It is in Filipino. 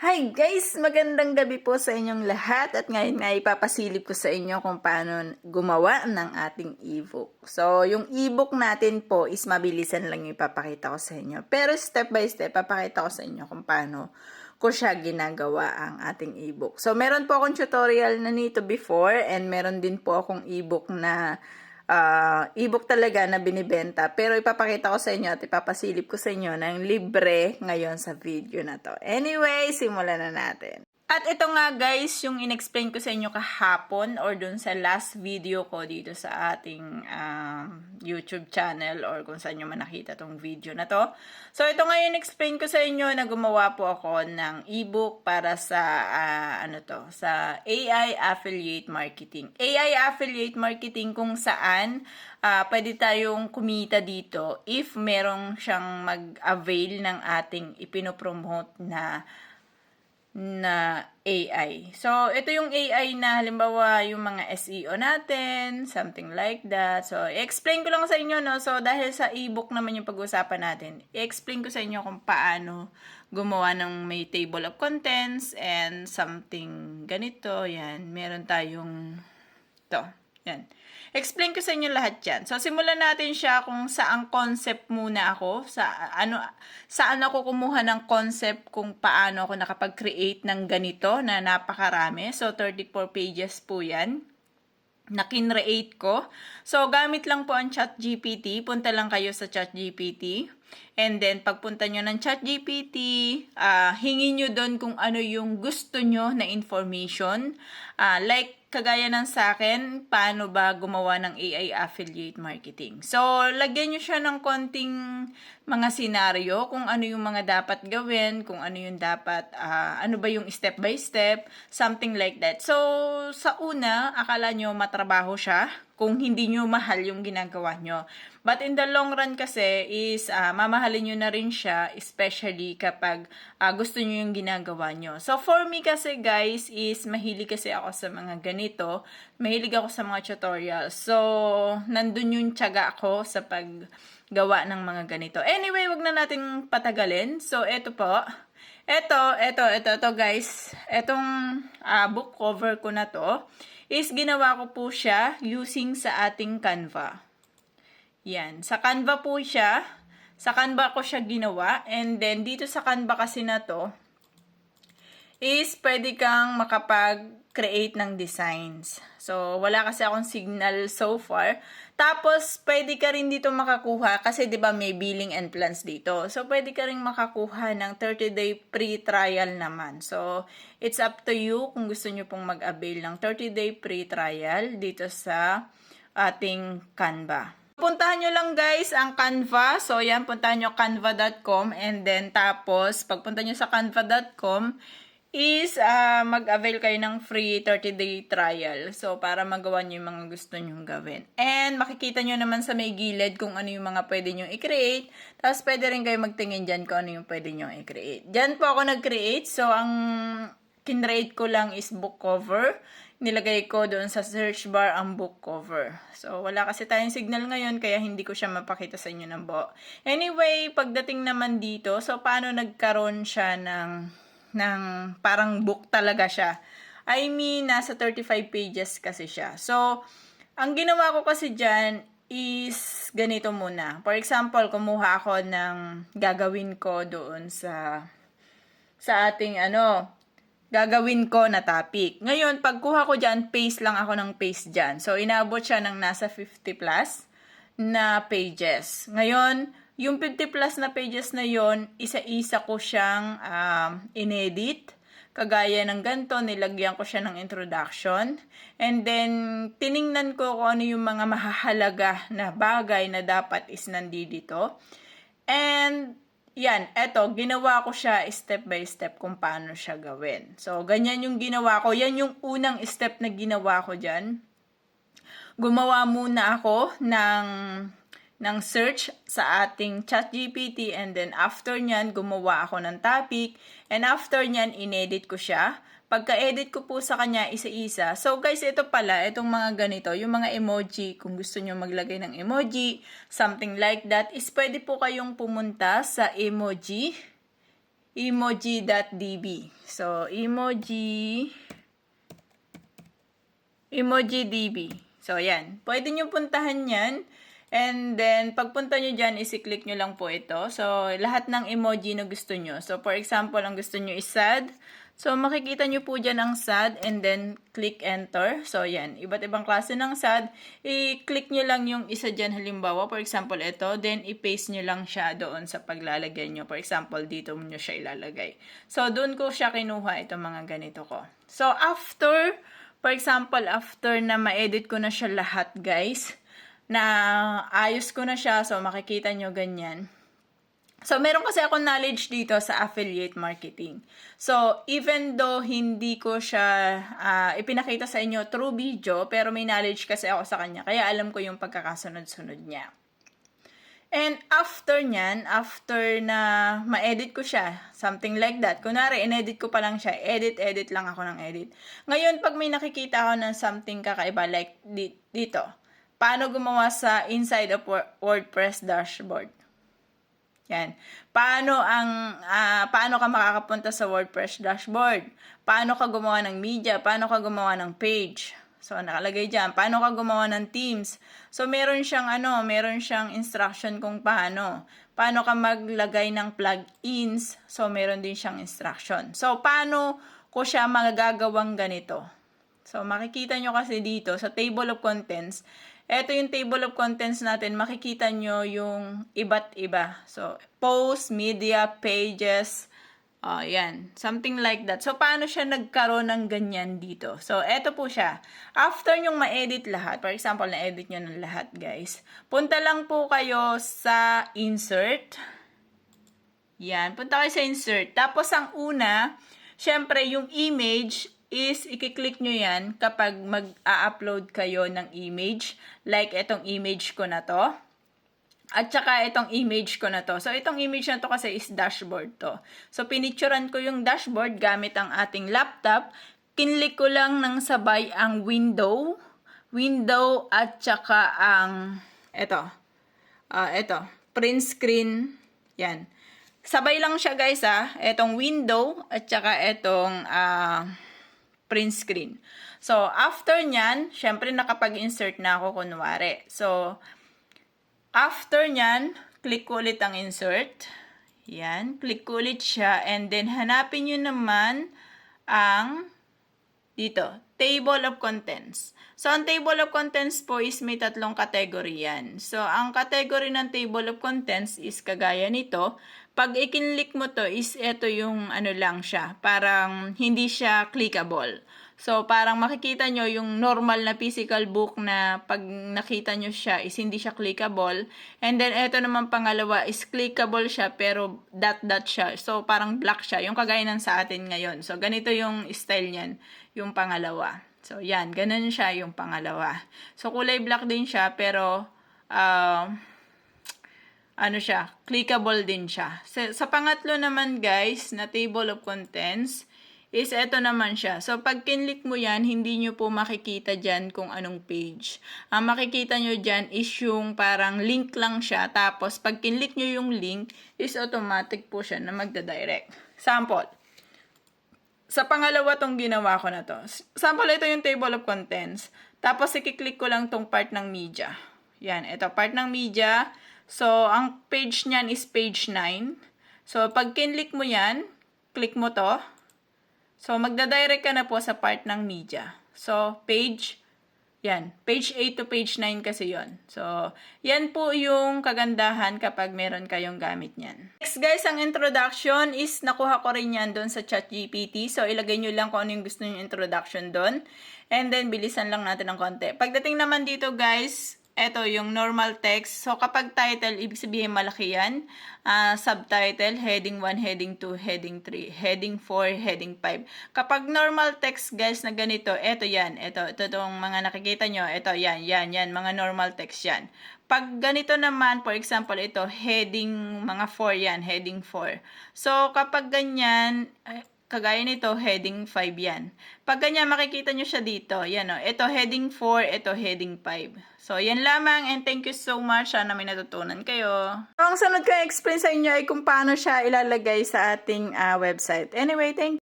Hi guys! Magandang gabi po sa inyong lahat at ngayon nga ipapasilip ko sa inyo kung paano gumawa ng ating ebook. So, yung ebook natin po is mabilisan lang yung ipapakita ko sa inyo. Pero step by step, papakita ko sa inyo kung paano ko siya ginagawa ang ating ebook. So, meron po akong tutorial na nito before and meron din po akong ebook na ebook talaga na binibenta. Pero ipapakita ko sa inyo at ipapasilip ko sa inyo ng libre ngayon sa video na to. Anyway, simulan na natin. At ito nga guys, yung inexplain ko sa inyo kahapon or dun sa last video ko dito sa ating YouTube channel or kung saan nyo man nakita tong video na to. So ito nga yung explain ko sa inyo na gumawa po ako ng ebook para sa sa AI affiliate marketing. AI affiliate marketing kung saan pwede tayong kumita dito if merong siyang mag-avail ng ating ipinopromote na AI. So, ito yung AI na halimbawa yung mga SEO natin, something like that. So, i-explain ko lang sa inyo, no? So, dahil sa ebook naman yung pag-uusapan natin, i-explain ko sa inyo kung paano gumawa ng may table of contents and something ganito. Yan, meron tayong to. Yan. Explain ko sa inyo lahat yan. So, simulan natin siya kung saang concept muna ako. Saan ako kumuha ng concept kung paano ako nakapag-create ng ganito na napakarami. So, 34 pages po yan na kinreate ko. So, gamit lang po ang ChatGPT. Punta lang kayo sa ChatGPT. And then, pagpunta nyo ng ChatGPT, hingin nyo doon kung ano yung gusto nyo na information. Like, kagaya ng sa akin, paano ba gumawa ng AI affiliate marketing. So, lagyan nyo siya ng konting mga senaryo, kung ano yung mga dapat gawin, kung ano yung dapat, ano ba yung step by step, something like that. So, sa una, akala nyo matrabaho siya, kung hindi nyo mahal yung ginagawa nyo. But in the long run kasi is mamahalin nyo na rin siya, especially kapag gusto nyo yung ginagawa nyo. So for me kasi guys is mahilig kasi ako sa mga ganito. Mahilig ako sa mga tutorials. So nandun yung tiyaga ako sa paggawa ng mga ganito. Anyway, wag na nating patagalin. So eto po. Ito guys. Etong book cover ko na to is ginawa ko po siya using sa ating Canva. Yan. Sa Canva po siya. Sa Canva ko siya ginawa. And then, dito sa Canva kasi na to, is pwede kang makapag-create ng designs. So, wala kasi akong signal so far. Tapos, pwede ka rin dito makakuha kasi 'di ba may billing and plans dito. So, pwede ka rin makakuha ng 30-day free trial naman. So, it's up to you kung gusto nyo pong mag-avail ng 30-day free trial dito sa ating Canva. Puntahan nyo lang guys ang Canva. So, yan, puntahan nyo canva.com and then tapos, pagpunta nyo sa canva.com, is mag-avail kayo ng free 30-day trial. So, para magawa nyo yung mga gusto nyong gawin. And, makikita nyo naman sa may gilid kung ano yung mga pwede nyo i-create. Tapos, pwede rin kayo magtingin dyan kung ano yung pwede nyo i-create. Dyan po ako nag-create. So, ang kinreate ko lang is book cover. Nilagay ko doon sa search bar ang book cover. So, wala kasi tayong signal ngayon, kaya hindi ko siya mapakita sa inyo ng buo. Anyway, pagdating naman dito, so, paano nagkaroon siya ng parang book talaga siya. I mean, nasa 35 pages kasi siya. So, ang ginawa ko kasi dyan is ganito muna. For example, kumuha ako ng gagawin ko doon sa ating gagawin ko na topic. Ngayon, pagkuha ko dyan, paste lang ako ng paste dyan. So, inabot siya ng nasa 50 plus na pages. Ngayon, yung 50 plus na pages na yon, isa-isa ko siyang inedit. Kagaya ng ganito, nilagyan ko siya ng introduction. And then, tiningnan ko kung ano yung mga mahahalaga na bagay na dapat is nandito. And, yan, eto, ginawa ko siya step by step kung paano siya gawin. So, ganyan yung ginawa ko. Yan yung unang step na ginawa ko dyan. Gumawa muna ako ng search sa ating ChatGPT and then after nyan, gumawa ako ng topic and after nyan, inedit ko siya. Pagka-edit ko po sa kanya isa-isa. So guys, ito pala, itong mga ganito, yung mga emoji, kung gusto nyo maglagay ng emoji, something like that, is pwede po kayong pumunta sa emoji emoji.db. So, emoji.db. So, yan. Pwede nyo puntahan yan. And then, pagpunta nyo dyan, isi-click nyo lang po ito. So, lahat ng emoji na gusto nyo. So, for example, ang gusto nyo is sad. So, makikita nyo po dyan ang sad and then click enter. So, yan. Iba't ibang klase ng sad. I-click nyo lang yung isa dyan. Halimbawa, for example, ito. Then, i-paste nyo lang siya doon sa paglalagay nyo. For example, dito nyo siya ilalagay. So, doon ko siya kinuha itong mga ganito ko. So, after, for example, after na ma-edit ko na siya lahat, guys, na ayos ko na siya. So, makikita nyo ganyan. So, meron kasi ako knowledge dito sa affiliate marketing. So, even though hindi ko siya ipinakita sa inyo through video, pero may knowledge kasi ako sa kanya. Kaya alam ko yung pagkakasunod-sunod niya. And after nyan, after na ma-edit ko siya, something like that. Kunwari, in-edit ko pa lang siya. Edit lang ako ng edit. Ngayon, pag may nakikita ako ng something kakaiba, like dito, paano gumawa sa inside of WordPress dashboard? Yan. Paano ka makakapunta sa WordPress dashboard? Paano ka gumawa ng media? Paano ka gumawa ng page? So, nakalagay dyan. Paano ka gumawa ng themes? So, meron siyang instruction kung paano. Paano ka maglagay ng plugins? So, meron din siyang instruction. So, paano ko siya magagawang ganito? So, makikita nyo kasi dito sa table of contents. Ito yung table of contents natin. Makikita nyo yung iba't iba. So, posts, media, pages. Yan. Something like that. So, paano siya nagkaroon ng ganyan dito? So, eto po siya. After nyong ma-edit lahat, for example, na-edit nyo ng lahat, guys. Punta lang po kayo sa insert. Yan. Punta kayo sa insert. Tapos, ang una, syempre, yung image is i-click nyo yan kapag mag-a-upload kayo ng image. Like, itong image ko na to. At saka itong image ko na to. So, itong image na to kasi is dashboard to. So, pinicturan ko yung dashboard gamit ang ating laptop. Kinlik ko lang ng sabay ang window at saka ang ito, print screen. Yan. Sabay lang siya, guys, Itong window at saka itong print screen. So, after nyan, syempre nakapag-insert na ako kunwari. So, after nyan, click ko ulit ang insert. Yan, click ko ulit siya. And then, hanapin nyo naman ang dito, table of contents. So, ang table of contents po is may tatlong category yan. So, ang category ng table of contents is kagaya nito. Pag i-click mo to is ito yung lang siya. Parang hindi siya clickable. So, parang makikita nyo yung normal na physical book na pag nakita nyo siya is hindi siya clickable. And then, ito naman pangalawa is clickable siya pero dot siya. So, parang black siya. Yung kagaya ng sa atin ngayon. So, ganito yung style niyan. Yung pangalawa. So, yan. Ganun siya yung pangalawa. So, kulay black din siya pero clickable din siya. Sa pangatlo naman, guys, na table of contents, is eto naman siya. So, pag kinlik mo yan, hindi nyo po makikita dyan kung anong page. Ang makikita nyo dyan is yung parang link lang siya. Tapos, pag kinlik nyo yung link, is automatic po siya na magda-direct. Sample. Sa pangalawa tong ginawa ko na to. Sample, ito yung table of contents. Tapos, ikiklik ko lang tong part ng media. Yan, ito, part ng media. So, ang page niyan is page 9. So, pag kinlik mo yan, click mo to. So, magda-direct ka na po sa part ng media. So, page 8 to page 9 kasi yon. So, yan po yung kagandahan kapag meron kayong gamit niyan. Next, guys, ang introduction is nakuha ko rin yan doon sa ChatGPT. So, ilagay nyo lang kung ano yung gusto nyo introduction doon. And then, bilisan lang natin ng konti. Pagdating naman dito, guys, ito yung normal text. So, kapag title, ibig sabihin malaki yan. Subtitle, heading 1, heading 2, heading 3, heading 4, heading 5. Kapag normal text, guys, na ganito, ito yan. Ito itong mga nakikita nyo. Ito, yan, mga normal text yan. Pag ganito naman, for example, ito, heading mga 4 yan, heading 4. So, kapag ganyan, kagaya nito, heading 5 yan. Pag ganyan, makikita nyo siya dito. Yan o. Ito heading 4, ito heading 5. So, yan lamang and thank you so much. Sana may natutunan kayo. So, ang sunod ko explain sa inyo ay kung paano siya ilalagay sa ating website. Anyway, thank you.